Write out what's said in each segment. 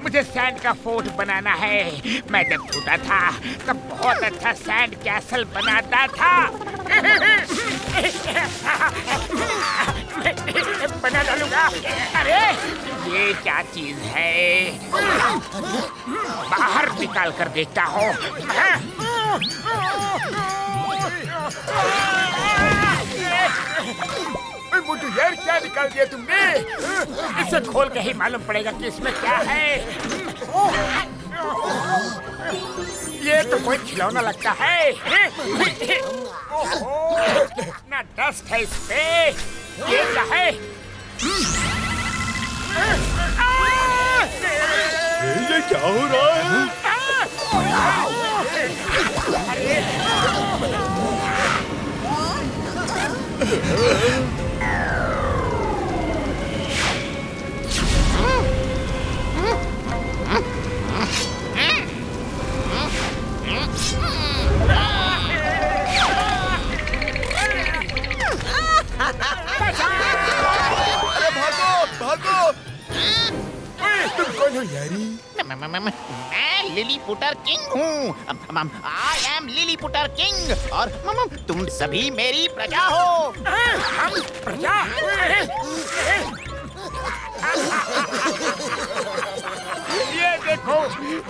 मुझे सैंड का फोर्ट बनाना है। मैं जब छोटा था तब बहुत अच्छा सैंड कैसल बनाता था। बना डालूंगा। अरे ये क्या चीज है? बाहर निकाल कर देखता हूँ। मुझे यार क्या निकाल दिया तुमने? इसे खोल के ही मालूम पड़ेगा कि इसमें क्या है। ये तो कोई खिलौना लगता है। कितना डस्ट है इस पे। ये क्या है? ये क्या हो रहा है? अरे भागो भागो! तुम कौन हो यारी? मैं लिलीपुटर किंग हूँ। आई एम लिलीपुटर किंग और तुम सभी मेरी प्रजा हो। हम प्रजा? ये देखो,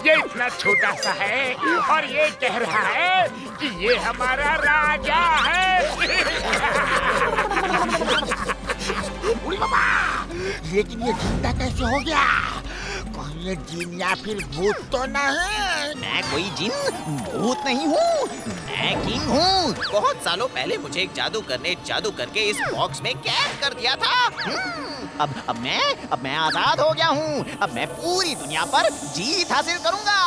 ये इतना छोटा सा है और ये कह रहा है कि ये हमारा राजा है। लेकिन ये जिंदा कैसे हो गया? कहीं ये जिन या फिर भूत तो नहीं? मैं कोई जिन भूत नहीं हूँ। मैं किंग हूँ। बहुत सालों पहले मुझे एक जादूगर ने जादू करके इस बॉक्स में कैद कर दिया था। अब मैं आजाद हो गया हूँ। अब मैं पूरी दुनिया पर जीत हासिल करूँगा।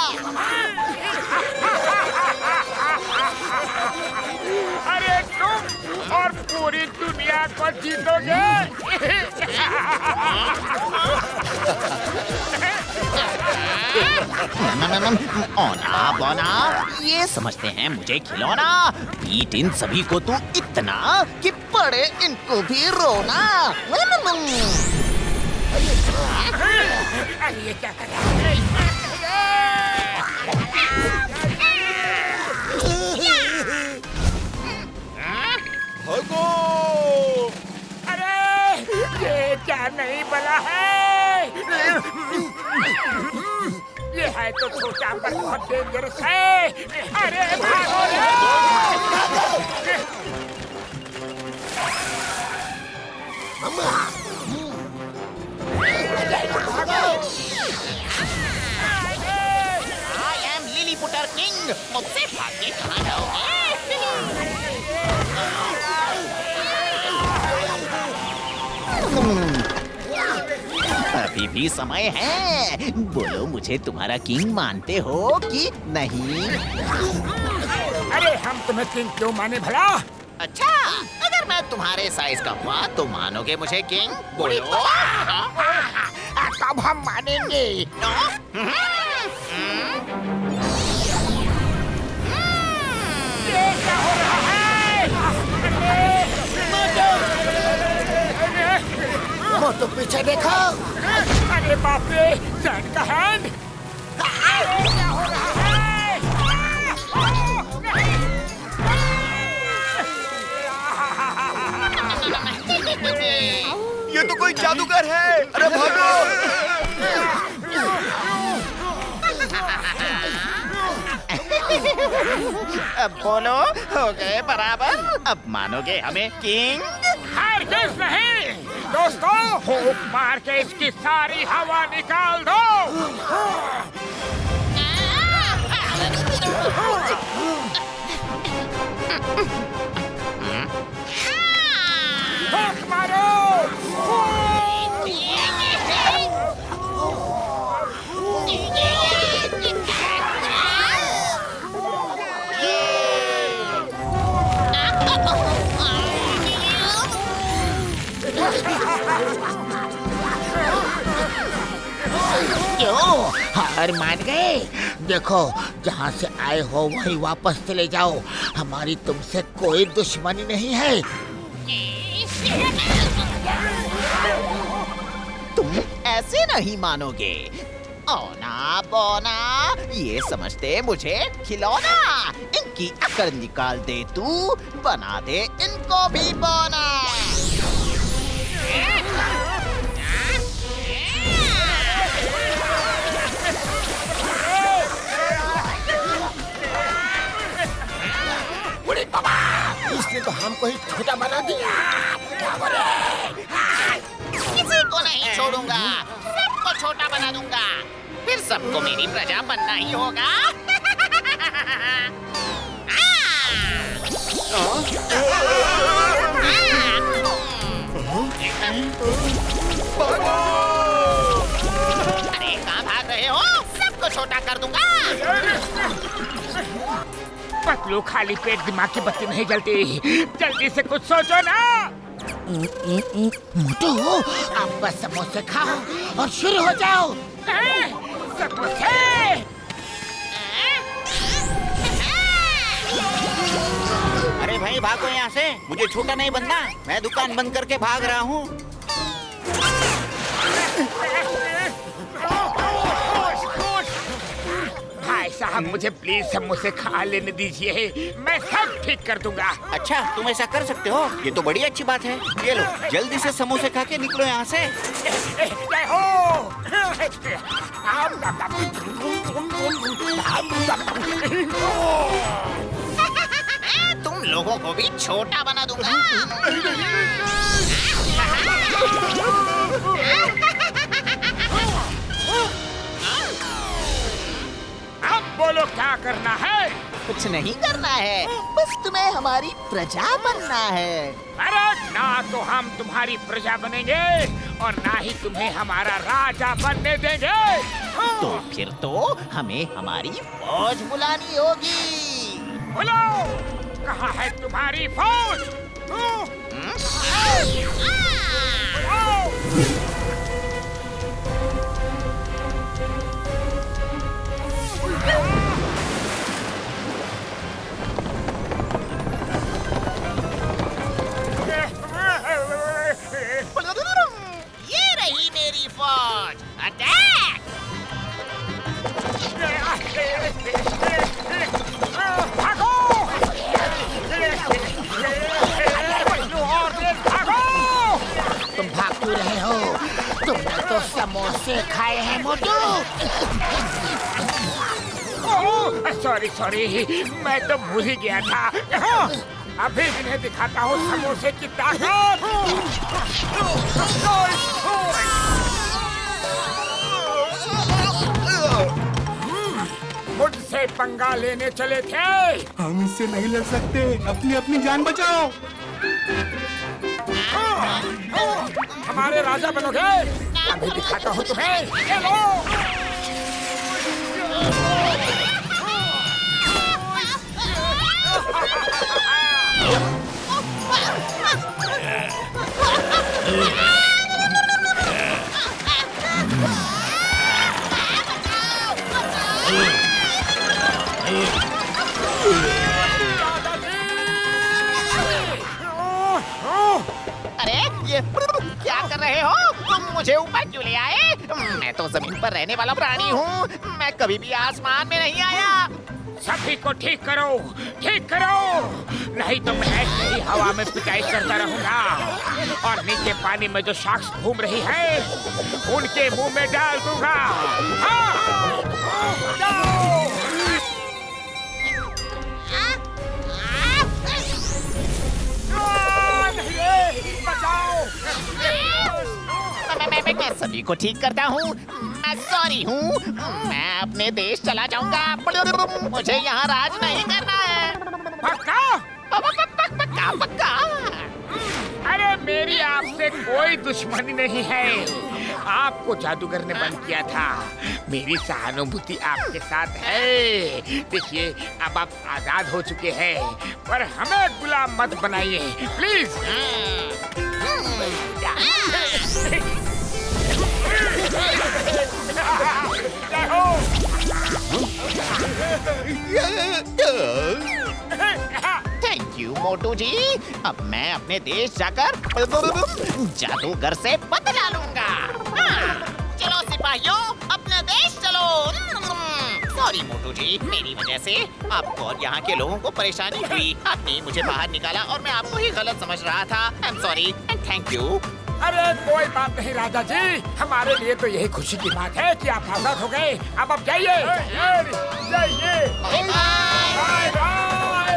अरे तुम और पूरी दुनिया को जीतोगे? ओना बोना, ये समझते हैं मुझे खिलौना। पीट इन सभी को तू इतना कि पड़े इनको भी रोना। ये क्या कर रहा है? भागो! अरे ये क्या नहीं बना है? ये है तो छोटा पर बहुत डेंजरस है। अरे भागो रे! I am Lilliputian king. मुझसे भाग के कहाँ जाओगे? अभी भी समय है। बोलो, मुझे तुम्हारा किंग मानते हो कि नहीं? अरे हम तुम्हें किंग क्यों माने भला? अच्छा, अगर मैं तुम्हारे साइज का हुआ तो मानोगे मुझे किंग? बोलो। तब हम मानेंगे। ये क्या हो रहा है? वो तो पीछे देखो। अरे बाप रे, सैंड का हैंड! क्या हो रहा है? ये तो कोई जादूगर है। अरे भागो! अब बोलो, हो गए बराबर? अब मानोगे हमें किंग? हरगिज़ नहीं! दोस्तों, फूंक मार के इसकी सारी हवा निकाल दो! फूंक मारो! क्यों? हार मान गए? देखो, जहाँ से आए हो वहीं वापस चले जाओ। हमारी तुमसे कोई दुश्मनी नहीं है। तुम कैसे नहीं मानोगे? ओना बोना, ये समझते मुझे खिलौना। इनकी अकल निकाल दे तू, बना दे इनको भी बोना। बड़े बाबा, इसने तो हमको ही छोटा बना दिया। क्या बोले? किसी को नहीं छोड़ूंगा, सबको छोटा बना दूंगा। फिर सबको मेरी प्रजा बनना ही होगा। अरे कहाँ भाग रहे हो? सबको छोटा कर दूंगा। पतलू, खाली पेट दिमाग की बत्ती नहीं जलती। जल्दी से कुछ सोचो ना। मोटू, आप बस समोसे खाओ और शुरू हो जाओ। समोसे? अरे भाई भागो यहाँ से, मुझे छोटा नहीं बनना। मैं दुकान बंद करके भाग रहा हूँ। भाई साहब, मुझे प्लीज समोसे खा लेने दीजिए, मैं सब ठीक कर दूंगा। अच्छा, तुम ऐसा कर सकते हो? ये तो बड़ी अच्छी बात है। ये लो, जल्दी से समोसे खा के निकलो यहाँ से। जय हो। तुम लोगों को भी छोटा बना दूंगा। अब बोलो क्या करना है? कुछ नहीं करना है, बस तुम्हें हमारी प्रजा बनना है। अरे ना तो हम तुम्हारी प्रजा बनेंगे और ना ही तुम्हें हमारा राजा बनने देंगे। तो फिर तो हमें हमारी फौज बुलानी होगी। बोलो, कहाँ है तुम्हारी फौज? ये रही मेरी फौज। अटैक! भागो! भागो! तुम भाग क्यों रहे हो? तुमने तो समोसे खाए हैं मोटू। सॉरी सॉरी, मैं तो भूल ही गया था। अभी इन्हें दिखाता हूँ समोसे की ताकत। मुझसे पंगा लेने चले थे। हम इससे नहीं लड़ सकते, अपनी अपनी जान बचाओ। हमारे राजा बनोगे? अभी दिखाता हूँ तुम्हें। ये लो। अरे ये क्या कर रहे हो? तुम मुझे ऊपर क्यों ले आए? मैं तो जमीन पर रहने वाला प्राणी हूँ। मैं कभी भी आसमान में नहीं आया। सभी को ठीक करो, ठीक करो, नहीं तो मैं ऐसे ही हवा में पिटाई करता रहूंगा और नीचे पानी में जो शार्क्स घूम रही है उनके मुंह में डाल दूंगा। हाँ, जाओ। बचाओ। मैं सभी को ठीक करता हूँ। मैं सॉरी हूँ। मैं अपने देश चला जाऊंगा। मुझे यहाँ राज नहीं करना है। पक्का? पक्का पक्का। अरे मेरी आपसे कोई दुश्मनी नहीं है। आपको जादूगर ने बंद किया था। मेरी सहानुभूति आपके साथ है। देखिए, अब आप आजाद हो चुके हैं, पर हमें गुलाम मत बनाइए प्लीज। थैंक यू मोटू जी। अब मैं अपने देश जाकर जादूगर से बदला लूंगा। सॉरी मोटू जी, मेरी वजह से आपको और यहाँ के लोगों को परेशानी हुई। आपने मुझे बाहर निकाला और मैं आपको ही गलत समझ रहा था। I am sorry and thank you. अरे कोई बात नहीं राजा जी, हमारे लिए तो यही खुशी की बात है कि आप आजाद हो गए। अब जाइए जाइए। Bye bye.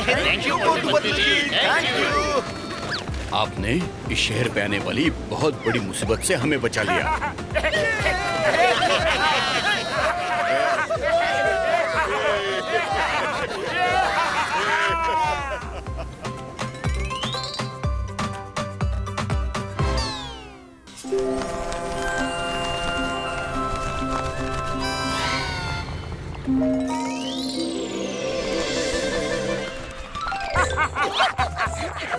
Thank you Motu Patlu ji, thank you. आपने इस शहर पे आने वाली बहुत बड़ी मुसीबत से हमें बचा लिया।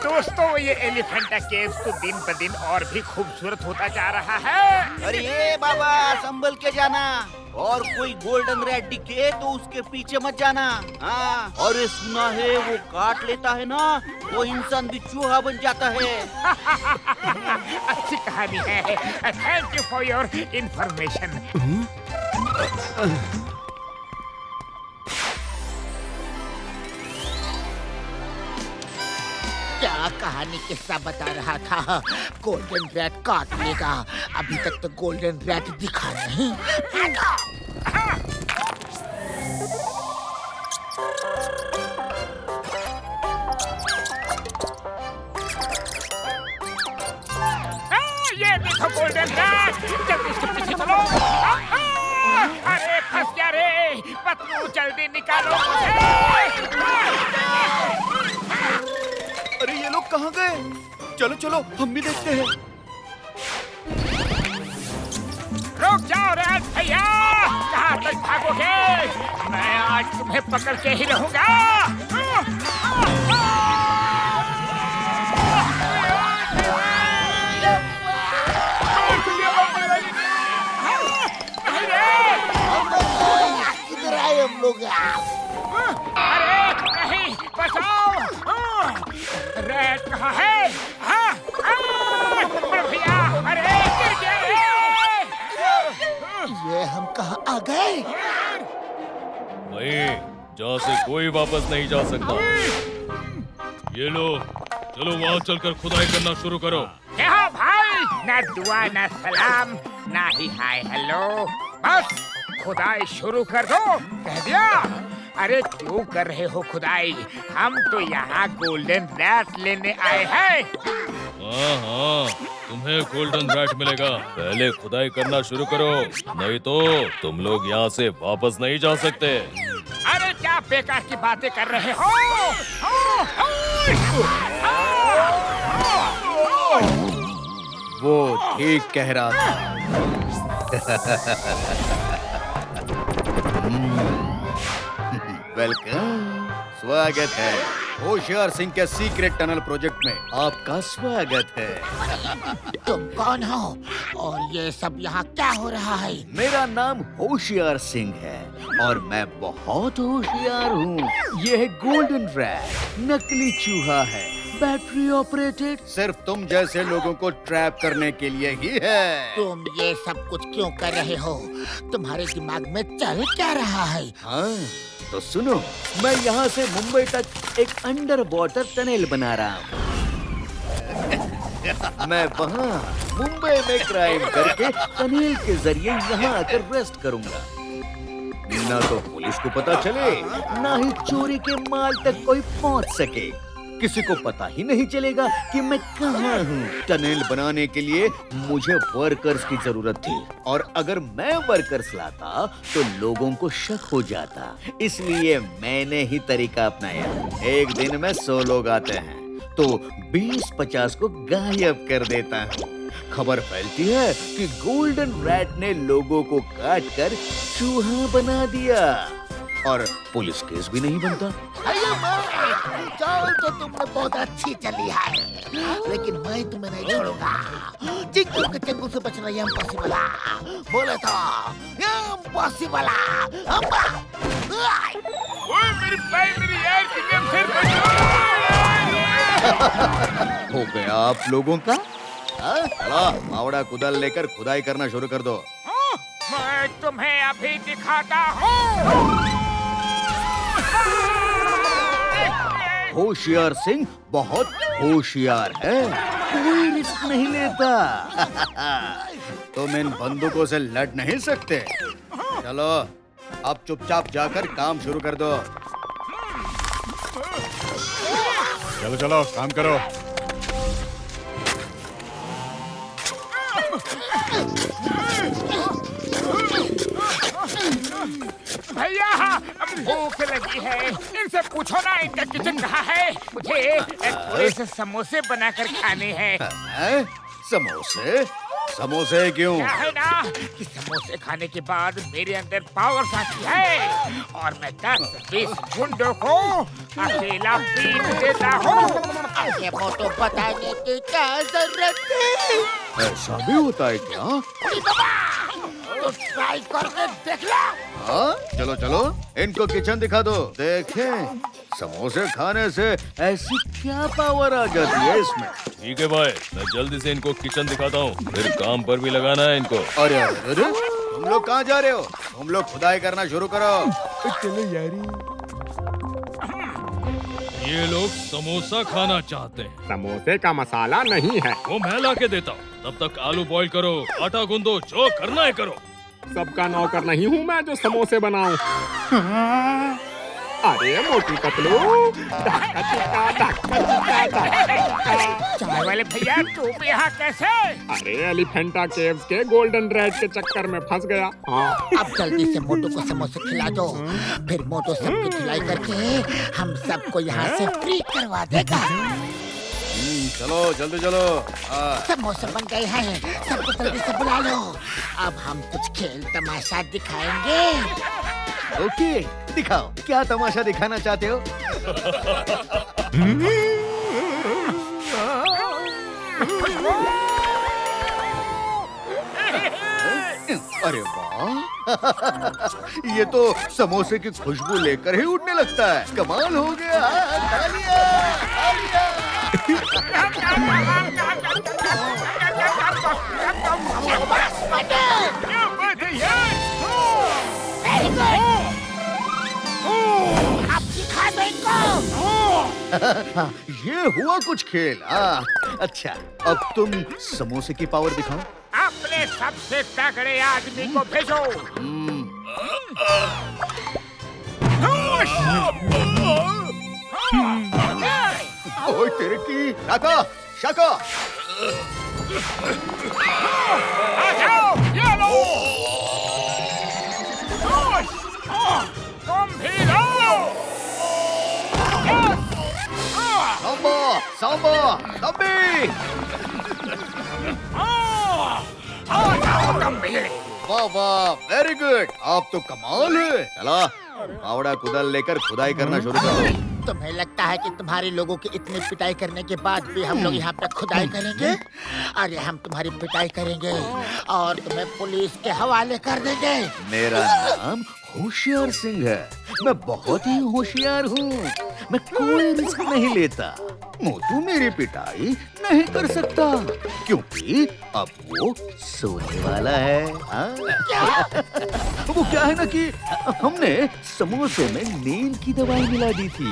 दोस्तों, ये एलिफेंटा केव तो दिन ब दिन और भी खूबसूरत होता जा रहा है। अरे बाबा, संभल के जाना। और कोई गोल्डन रेड दिखे तो उसके पीछे मत जाना। हाँ, और ये सुना है वो काट लेता है ना, वो इंसान भी चूहा बन जाता है। अच्छी कहानी है। Thank you for your information. क्या कहानी किस्सा बता रहा था? गोल्डन रैट काटने का। अभी तक तो गोल्डन रैट दिखा नहीं। ये देखो गोल्डन रैट, जल्दी इसके पीछे चलो। अरे फंस गया रे पतलू, जल्दी निकालो मुझे। अरे ये लोग कहाँ गए? चलो चलो हम भी देखते हैं। रुक जाओ रैट भैया, कहाँ तक भागोगे? मैं आज तुम्हें पकड़ के ही रहूंगा। किधर आए हम लोग? अरे नहीं, बचाओ। रैट कहाँ है? भैया, अरे गिर गया रे। ये हम कहाँ आ गए? वहीं जहाँ से कोई वापस नहीं जा सकता। ये लो, चलो वहाँ चलकर खुदाई करना शुरू करो। क्या भाई, ना दुआ ना सलाम ना ही हाय हेलो, बस खुदाई शुरू कर दो, कह दिया। अरे क्यों कर रहे हो खुदाई? हम तो यहाँ गोल्डन रैट लेने आए हैं। हाँ हाँ, तुम्हें गोल्डन रैट मिलेगा। पहले खुदाई करना शुरू करो, नहीं तो तुम लोग यहाँ से वापस नहीं जा सकते। अरे क्या बेकार की बातें कर रहे हो? वो ठीक कह रहा था। वेलकम, स्वागत है होशियार सिंह के सीक्रेट टनल प्रोजेक्ट में। आपका स्वागत है। तुम कौन हो और ये सब यहाँ क्या हो रहा है? मेरा नाम होशियार सिंह है और मैं बहुत होशियार हूँ। ये है गोल्डन रैट, नकली चूहा है, बैटरी ऑपरेटेड, सिर्फ तुम जैसे लोगों को ट्रैप करने के लिए ही है। तुम ये सब कुछ क्यों कर रहे हो? तुम्हारे दिमाग में चल क्या रहा है? हाँ तो सुनो, मैं यहाँ से मुंबई तक एक अंडर वाटर टनल बना रहा हूँ। मैं वहाँ मुंबई में क्राइम करके टनल के जरिए यहाँ आकर रेस्ट करूँगा। ना तो पुलिस को पता चले, ना ही चोरी के माल तक कोई पहुँच सके। किसी को पता ही नहीं चलेगा कि मैं कहाँ हूँ। टनल बनाने के लिए मुझे वर्कर्स की जरूरत थी और अगर मैं वर्कर्स लाता तो लोगों को शक हो जाता, इसलिए मैंने ही तरीका अपनाया। एक दिन में 100 लोग आते हैं तो 20-50 को गायब कर देता हूँ। खबर फैलती है कि गोल्डन रैट ने लोगों को काट कर चूहा बना दिया और पुलिस केस भी नहीं बनता। चाल तो तुमने बहुत अच्छी चली है, लेकिन मैं तुम्हें नहीं छोड़ूंगा। चिंटू के चंगू से बचना ये इम्पॉसिबल है। बोले तो इम्पॉसिबल है। मेरी भाई, मेरी यार कितने फिर हो गया आप लोगों का? मावड़ा कुदाल लेकर खुदाई करना शुरू कर दो। मैं तुम्हें अभी दिखाता हूँ। होशियार सिंह बहुत होशियार है, कोई रिस्क नहीं लेता। तुम इन बंदूकों से लड़ नहीं सकते। चलो अब चुपचाप जाकर काम शुरू कर दो। चलो चलो काम करो। भैया भूख लगी है, इनसे पूछो ना इनका किचन कहाँ है। मुझे थोड़े से समोसे बनाकर खाने हैं। हैं? समोसे? समोसे क्यों? क्या है ना कि समोसे खाने के बाद मेरे अंदर पावर्स आती है और मैं 10-20 गुंडों को अकेला पीट देता हूँ। ये फोटो बताने की क्या जरूरत है? ऐसा भी होता है क्या? तो ट्राई करके देख लो। हाँ चलो चलो इनको किचन दिखा दो, देखें समोसे खाने से ऐसी क्या पावर आ जाती है इसमें। ठीक है भाई, मैं जल्दी से इनको किचन दिखाता हूँ, फिर काम पर भी लगाना है इनको। अरे अरे अरे तुम लोग कहाँ जा रहे हो? तुम लोग खुदाई करना शुरू करो। चलो यारी। ये लोग समोसा खाना चाहते हैं। समोसे का मसाला नहीं है। वो मैं ला के देता हूँ, तब तक आलू बॉईल करो, आटा गूंदो, जो करना है करो। सबका नौकर नहीं हूँ मैं जो समोसे बनाऊं। अरे मोटी पतलू, चाय वाले भैया तू भी यहाँ कैसे? अरे एलिफेंटा केव्स के गोल्डन रेड के चक्कर में फंस गया। हाँ अब जल्दी से मोटू को समोसे खिला दो, फिर मोटू सबकी खिलाई करके हम सबको यहाँ से फ्री करवा देगा। चलो जल्दी चलो। समोसे बन गए हैं, सबको जल्दी से बुला लो। अब हम कुछ खेल तमाशा दिखाएंगे। ओके दिखाओ, क्या तमाशा दिखाना चाहते हो? अरे वाह ये तो समोसे की खुशबू लेकर ही उड़ने लगता है। कमाल हो गया। तालियां, तालियां। अब दिखा दो इनको। ये हुआ कुछ खेल। अच्छा अब तुम समोसे की पावर दिखाओ। अपने सबसे तगड़े आदमी को भेजो। ओए तेरे की शाका शाका। आ जाओ, ये लो। तुम भी लो। सांबा सांबा तंबी। आ जाओ तुम भी। वाह वाह वेरी गुड, आप तो कमाल है। चला फावड़ा कुदाल लेकर खुदाई करना शुरू करो। तुम्हें लगता है कि तुम्हारे लोगों की इतनी पिटाई करने के बाद भी हम लोग यहाँ पे खुदाई करेंगे? अरे हम तुम्हारी पिटाई करेंगे और तुम्हें पुलिस के हवाले कर देंगे। मेरा नाम होशियार सिंह है, मैं बहुत ही होशियार हूँ। मैं कोई रिस्क नहीं लेता। मोटू मेरी पिटाई नहीं कर सकता क्योंकि अब वो सोने वाला है। वो क्या है ना कि हमने समोसे में नींद की दवाई मिला दी थी।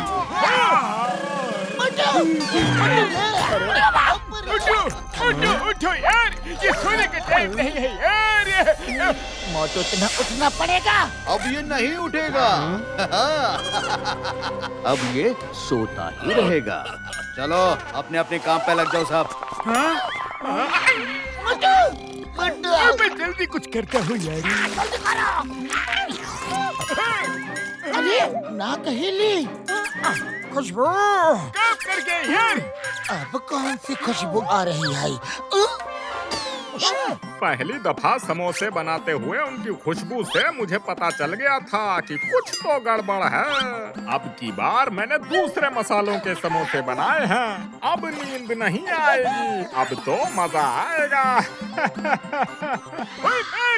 उठो यार, ये सोने का टाइम नहीं है यार। मोटू तुम्हें उठना पड़ेगा। अब ये नहीं उठेगा। अब ये सोता ही रहेगा। चलो अपने अपने काम पे लग जाओ साहब। मैं जल्दी कुछ करता हूँ यार। अरे ना कहेली खुशबू काम कर गए यार। अब कौन सी खुशबू आ रही है? पहली दफा समोसे बनाते हुए उनकी खुशबू से मुझे पता चल गया था कि कुछ तो गड़बड़ है। अब की बार मैंने दूसरे मसालों के समोसे बनाए हैं। अब नींद नहीं आएगी, अब तो मजा आएगा।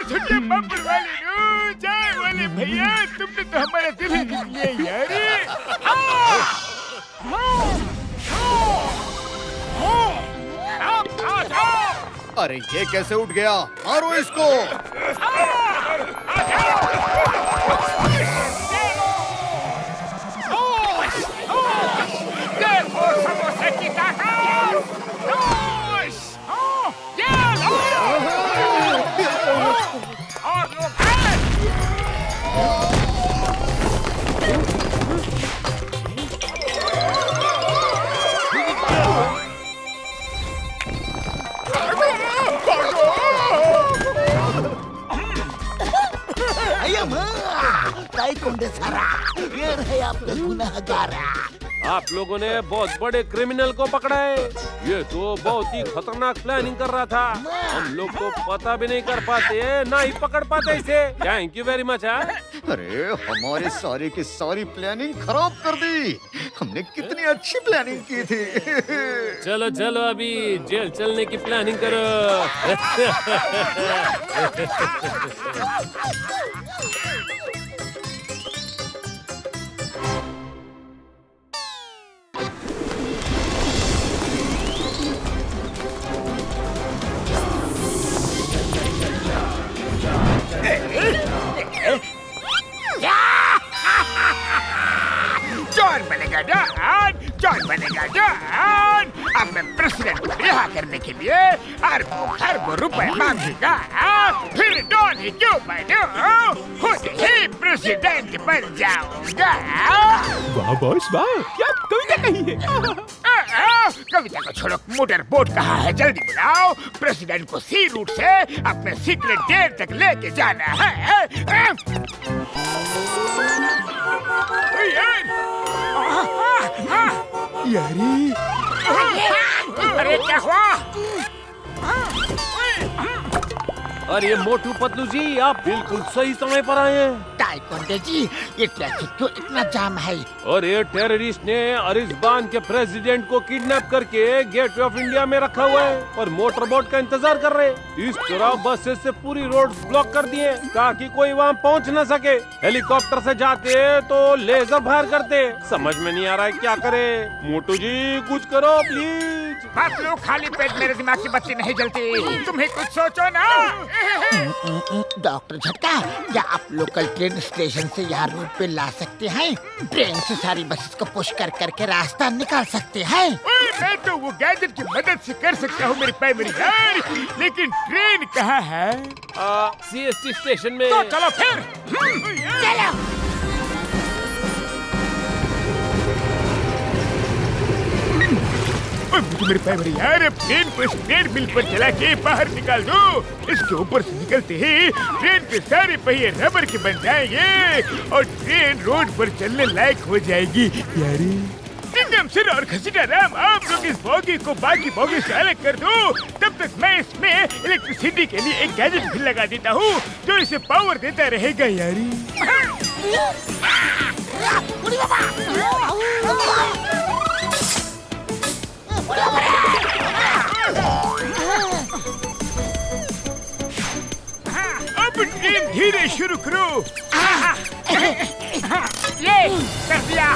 छोटे बब्बर वाले नो, चाय वाले भैया, तुमने तो हमारा दिल ही जीत लिया यार। अरे ये कैसे उठ गया? मारो इसको। देखो समोसे की ताकत। जोश! ये लो! और लोग हैं। ताइकोंडे सारा, ये रहे आपका गुनहगार। आप लोगों ने बहुत बड़े क्रिमिनल को पकड़ा है। ये तो बहुत ही खतरनाक प्लानिंग कर रहा था। हम लोग को पता भी नहीं कर पाते, ना ही पकड़ पाते इसे। Thank you very much. अरे हमारे सारे की सारी प्लानिंग खराब कर दी। हमने कितनी अच्छी प्लानिंग की थी। चलो चलो अभी जेल चलने की प्लानिंग करो। जॉन बनेगा डॉन, जॉन बनेगा डॉन। अब मैं प्रेसिडेंट को रिहा करने के लिए अरबों खरबों रुपए मांगूंगा। फिर डॉन ही क्यों बनूं, खुद ही प्रेसिडेंट बन जाऊंगा। वाह बॉस वाह, क्या कविता कही है। कविता को छोड़ो, मोटर बोट कहाँ है? जल्दी बुलाओ। प्रेसिडेंट को सी रूट से अपने सीक्रेट गेट तक लेके जाना है। यारी अरे क्या हुआ? और ये मोटू पतलू जी, आप बिल्कुल सही समय पर आए हैं। ताइकोंडे जी, ये ट्रैफिक क्यों इतना जाम है? और ये टेररिस्ट ने अरिजबान के प्रेसिडेंट को किडनैप करके गेटवे ऑफ इंडिया में रखा हुआ है और मोटर बोट का इंतजार कर रहे हैं। इस तरह बसेस से पूरी रोड ब्लॉक कर दिए ताकि कोई वहाँ पहुँच न सके। हेलीकॉप्टर से जाते तो लेजर फायर करते। समझ में नहीं आ रहा है क्या करे। मोटू जी कुछ करो प्लीज। पतलू, खाली पेट मेरे दिमाग की बत्ती नहीं जलती। तुम्हें कुछ सोचो ना। डॉक्टर झटका, क्या आप लोकल ट्रेन स्टेशन से यहाँ रोड पे ला सकते हैं? ट्रेन से सारी बसेस को पुश कर करके रास्ता निकाल सकते हैं। मैं तो वो गैजेट की मदद से कर सकता हूँ मेरी प्राइमरी यार, लेकिन ट्रेन कहाँ है? CST स्टेशन में। तो चलो फिर। चलो। मुझे मेरी प्राइमरी यार, ट्रेन को स्पीड बिल पर चला के बाहर निकाल दो। इसके ऊपर से निकलते ही ट्रेन के सारे पहिए रबर के बन जाएंगे और ट्रेन रोड पर चलने लायक हो जाएगी। यारी किंगडम सिर और घसीटा राम, आप लोग इस बॉगी को बाकी बॉगी से अलग कर दो। तब तक मैं इसमें इलेक्ट्रिसिटी के लिए एक गैजेट भी लगा देता हूँ जो इसे पावर देता रहेगा। यारी अब ट्रेन धीरे शुरू करो। ये कर दिया।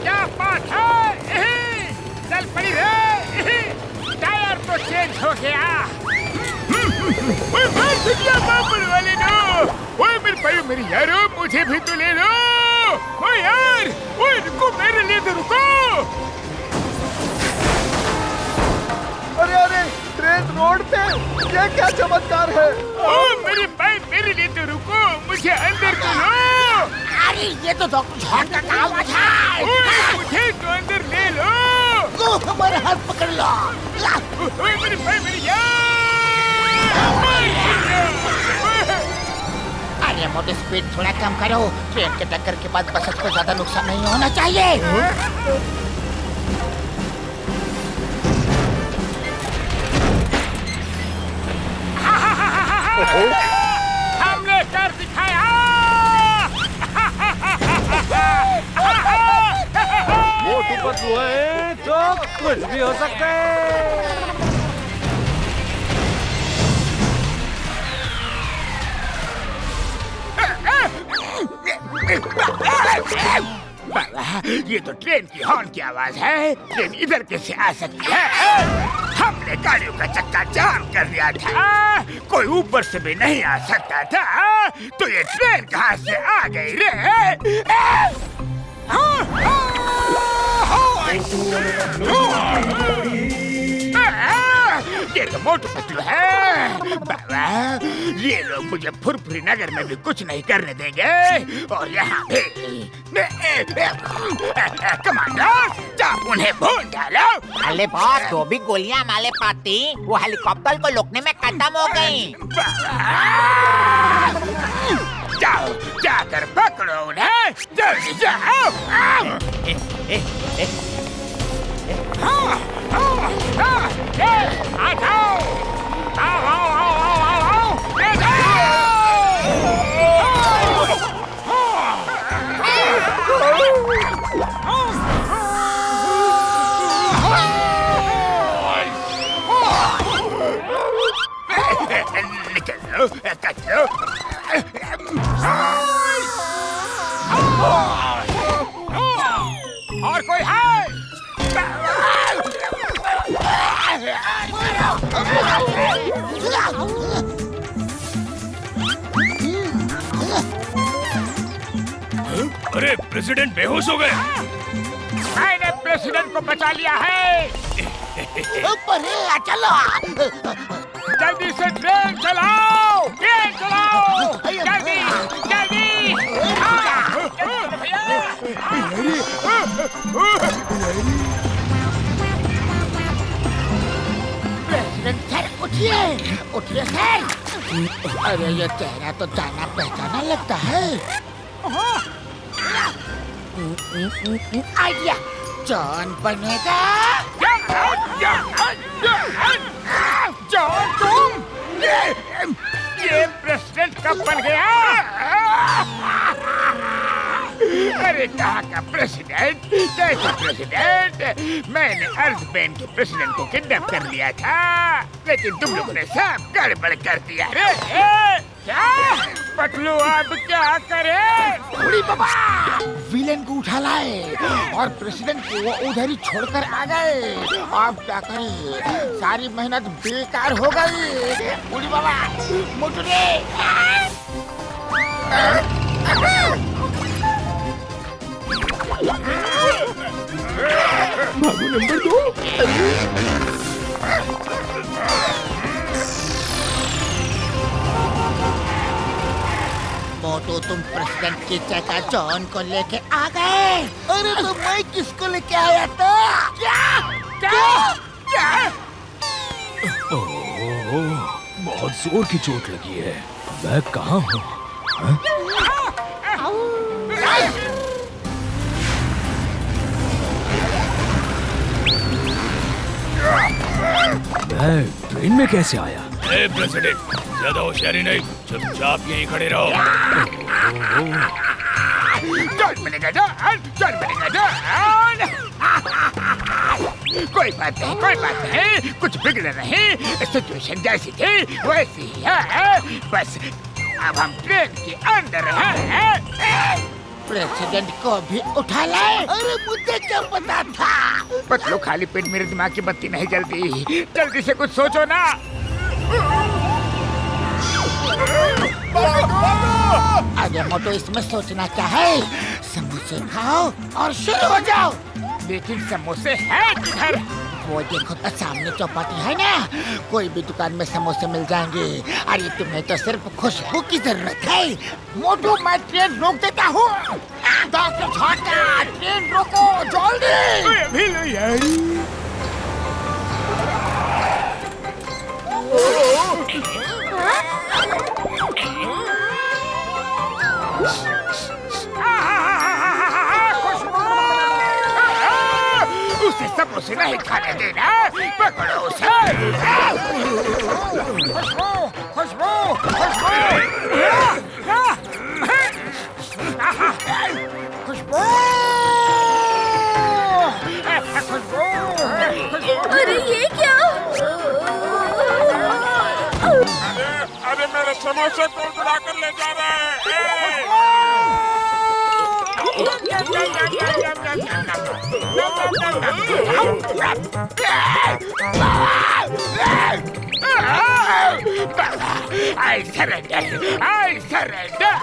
क्या बात है? चल पड़ी रे। टायर तो चेंज हो गया। बाबर वाले नो, ओए मेरे भाई मेरी यारो, मुझे भी तो ले लो। ओए यार, ओए रुको, मेरे लिए तो रुको। अरे अरे, ट्रेन रोड पे, ये क्या चमत्कार है। ओ मेरे भाई, मेरे लिए तो रुको, मुझे अंदर तो लो। अरे ये तो डॉक्टर झटका का आवाज है। ओए मुझे तो अंदर ले लो। वो हमारा हाथ पकड़ लो। ओए मेरे भाई मेरी यार। अरे मोटे स्पीड थोड़ा कम करो। ट्रेन के टक्कर के बाद बस को ज्यादा नुकसान नहीं होना चाहिए। हमने कर दिखाया। मोटू पतलू है तो कुछ भी हो सकता है। बाबा, ये तो ट्रेन की हॉर्न की आवाज है। ट्रेन इधर कैसे आ सकती है? हमने गाड़ियों का चक्का जाम कर दिया था। कोई ऊपर से भी नहीं आ सकता था। तो ये ट्रेन कहाँ से आ गई रे? ये तो मोटू पतलू है। बाबा, ये लोग मुझे फुरफुरी नगर में भी कुछ नहीं करने देंगे और यहाँ भी। कमांडर, जाओ उन्हें भून डालो। अरे बॉस, जो भी गोलियां माले पाती वो हेलीकॉप्टर को रोकने में खत्म हो गई। जाओ, जाकर पकड़ो उन्हें, जल्दी जाओ। आ जाओ, ले जाओ। निकल लो, कट लो। और कोई है? अरे प्रेसिडेंट बेहोश हो गए। मैंने प्रेसिडेंट को बचा लिया है। चलो जल्दी से ट्रेन चलाओ, ट्रेन चलाओ, जल्दी जल्दी। प्रेसिडेंट सर, उठिए उठिए सर। अरे ये चेहरा तो जाना पहचाना लगता है। आइडिया, जॉन बनेगा। जॉन, तुम ये प्रेसिडेंट कब बन गया? अरे कहाँ का प्रेसिडेंट, कैसा प्रेसिडेंट? मैंने अर्जबेन के प्रेसिडेंट को किडनैप कर लिया था, लेकिन तुम लोगों ने सब गड़बड़ कर दिया रे। क्या पतलू, अब क्या करे? बूढ़ी बाबा, विलेन को उठा लाए और प्रेसिडेंट को वो उधर ही छोड़कर आ गए। अब क्या करें, सारी मेहनत बेकार हो गई। बूढ़ी बाबा, मोटू रे। बाबू नंबर 2। मोटू, तुम प्रेसिडेंट की जगह जॉन को लेके आ गए। अरे तो मैं किसको लेके आया था? क्या क्या क्या? बहुत जोर की चोट लगी है। मैं कहाँ हूँ? मैं ट्रेन में कैसे आया? प्रेसिडेंट, ज्यादा होशियारी नहीं, चुपचाप यहीं खड़े रहो। जॉन बनेगा जॉन, जॉन बनेगा जॉन। कोई बात नहीं, कोई बात नहीं, कुछ बिगड़ नहीं। सिचुएशन जैसी थी वैसी ही है। बस अब हम ट्रेन के अंदर हैं। प्रेसिडेंट को भी उठा लाए। अरे मुझे क्या पता था? पतलू, खाली पेट मेरे दिमाग की बत्ती नहीं जलती। जल्दी से कुछ सोचो ना। अरे मोटू, इसमें सोचना क्या है? समोसे खाओ और शुरू हो जाओ। लेकिन समोसे हैं किधर? वो देखो तो सामने चौपाटी है ना, कोई भी दुकान में समोसे मिल जाएंगे। अरे तुम्हें तो सिर्फ खुशबू की जरूरत है। मोटू, मैं ट्रेन रोक देता हूँ। डॉक्टर छोटा, ट्रेन रोको जल्दी। अभी नहीं आई। उसे समोसे नहीं खाने देना। पकड़ो उसे। खुशबू, खुशबू, खुशबू, खुशबू, खुशबू। अरे ये क्या? अरे मेरे समोसे को उड़ा कर ले जा रहे हैं। I surrender. I surrender.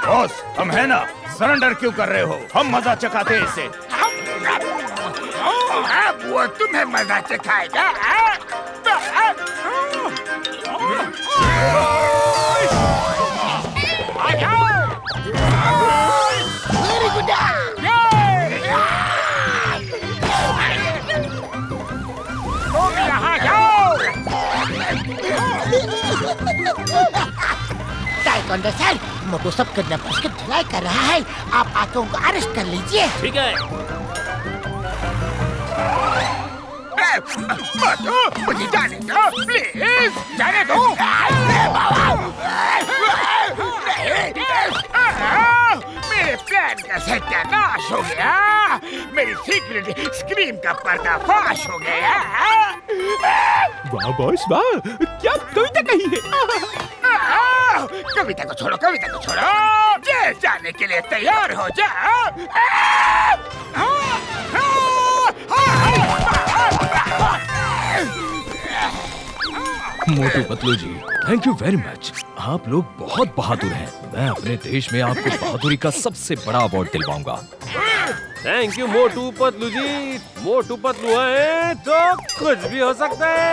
Boss, हम है ना, सरेंडर क्यों कर रहे हो? हम मजा चखाते हैं इसे। अब वो तुम्हें मजा चखाएगा। Very good. तुम यहाँ जाओ। टाइकोंडो सर, मोटू सब किडनैपर्स की ढिलाई कर रहा है। आप आके उनको अरेस्ट कर लीजिए। ठीक है। मोटू, मुझे जाने दो, प्लीज जाने दो। मेरे प्लान का सत्यानाश हो गया। मेरी सीक्रेट स्क्रीम का पर्दाफाश हो गया। वाह बॉस वाह, क्या कविता कही है। कविता को छोड़ो, कविता को छोड़ो। जेल जाने के लिए तैयार हो जाओ। मोटू Patlu ji, thank you very much. आप लोग बहुत बहादुर हैं। मैं अपने देश में आपको बहादुरी का सबसे बड़ा award दिलवाऊंगा। Thank you Motu Patlu जी। मोटू पतलू है तो कुछ भी हो सकता है।